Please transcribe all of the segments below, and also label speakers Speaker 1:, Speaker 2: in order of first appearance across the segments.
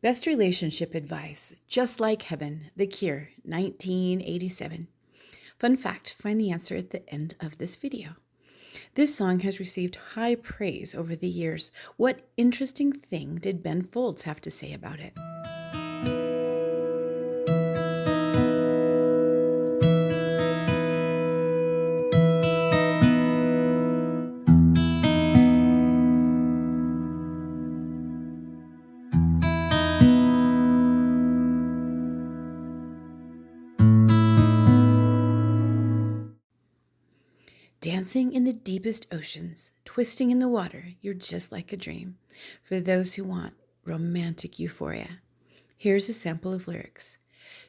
Speaker 1: Best Relationship Advice, Just Like Heaven, The Cure, 1987. Fun fact, find the answer at the end of this video. This song has received high praise over the years. What interesting thing did Ben Folds have to say about it? Dancing in the deepest oceans, twisting in the water, you're just like a dream. For those who want romantic euphoria. Here's a sample of lyrics.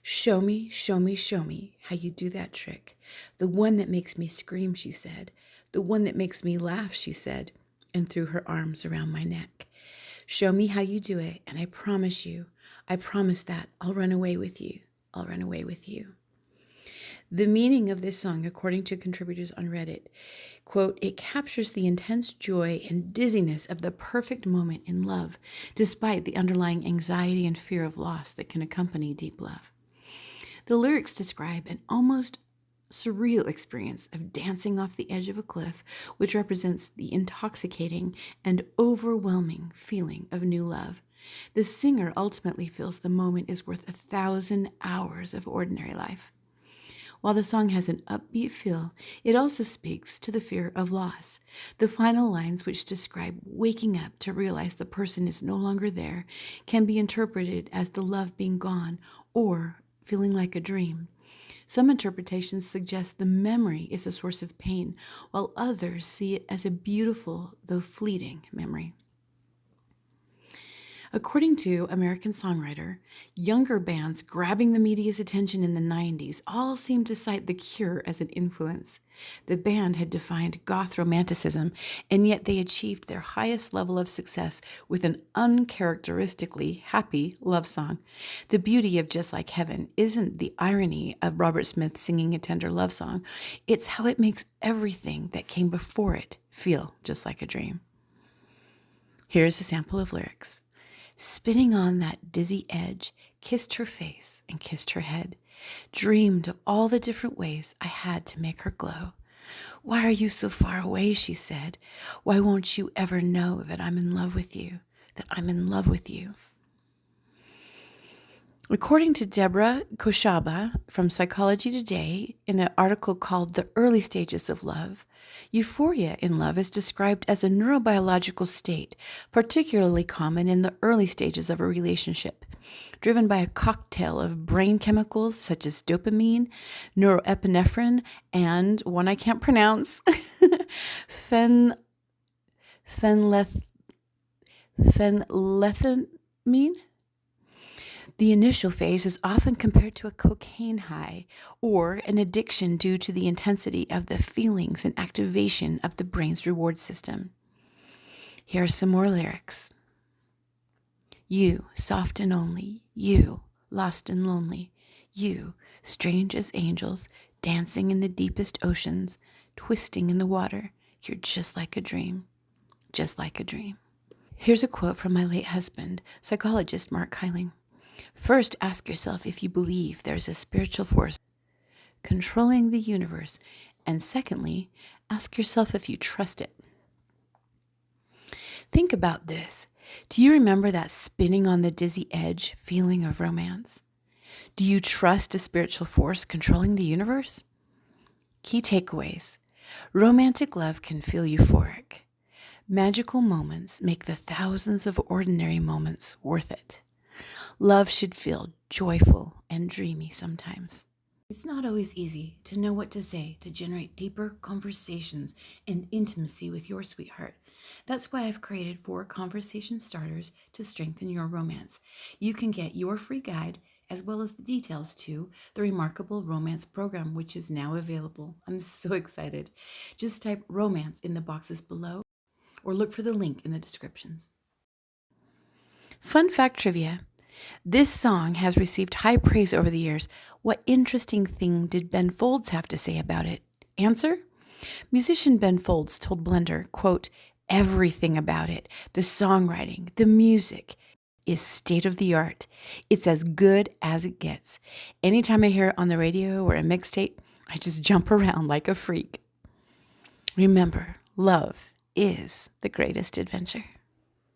Speaker 1: Show me, show me, show me how you do that trick. The one that makes me scream, she said. The one that makes me laugh, she said, and threw her arms around my neck. Show me how you do it, and I promise that I'll run away with you. I'll run away with you. The meaning of this song, according to contributors on Reddit, quote, it captures the intense joy and dizziness of the perfect moment in love, despite the underlying anxiety and fear of loss that can accompany deep love. The lyrics describe an almost surreal experience of dancing off the edge of a cliff, which represents the intoxicating and overwhelming feeling of new love. The singer ultimately feels the moment is worth 1,000 hours of ordinary life. While the song has an upbeat feel, it also speaks to the fear of loss. The final lines, which describe waking up to realize the person is no longer there, can be interpreted as the love being gone or feeling like a dream. Some interpretations suggest the memory is a source of pain, while others see it as a beautiful, though fleeting, memory. According to American Songwriter, younger bands grabbing the media's attention in the 90s all seemed to cite The Cure as an influence. The band had defined goth romanticism, and yet they achieved their highest level of success with an uncharacteristically happy love song. The beauty of Just Like Heaven isn't the irony of Robert Smith singing a tender love song. It's how it makes everything that came before it feel just like a dream. Here's a sample of lyrics. Spinning on that dizzy edge, kissed her face and kissed her head, dreamed of all the different ways I had to make her glow. Why are you so far away, she said. Why won't you ever know that I'm in love with you, that I'm in love with you? According to Deborah Koshaba from Psychology Today, in an article called The Early Stages of Love, euphoria in love is described as a neurobiological state, particularly common in the early stages of a relationship, driven by a cocktail of brain chemicals such as dopamine, norepinephrine, and one I can't pronounce, phenlethylamine. The initial phase is often compared to a cocaine high or an addiction due to the intensity of the feelings and activation of the brain's reward system. Here are some more lyrics. You, soft and only, you, lost and lonely, you, strange as angels, dancing in the deepest oceans, twisting in the water, you're just like a dream, just like a dream. Here's a quote from my late husband, psychologist Mark Heiling. First, ask yourself if you believe there's a spiritual force controlling the universe. And secondly, ask yourself if you trust it. Think about this. Do you remember that spinning on the dizzy edge feeling of romance? Do you trust a spiritual force controlling the universe? Key takeaways. Romantic love can feel euphoric. Magical moments make the thousands of ordinary moments worth it. Love should feel joyful and dreamy sometimes. It's not always easy to know what to say to generate deeper conversations and intimacy with your sweetheart. That's why I've created 4 conversation starters to strengthen your romance. You can get your free guide as well as the details to the Remarkable Romance Program, which is now available. I'm so excited. Just type romance in the boxes below or look for the link in the descriptions. Fun fact trivia. This song has received high praise over the years. What interesting thing did Ben Folds have to say about it? Answer? Musician Ben Folds told Blender, quote, everything about it, the songwriting, the music, is state of the art. It's as good as it gets. Anytime I hear it on the radio or a mixtape, I just jump around like a freak. Remember, love is the greatest adventure.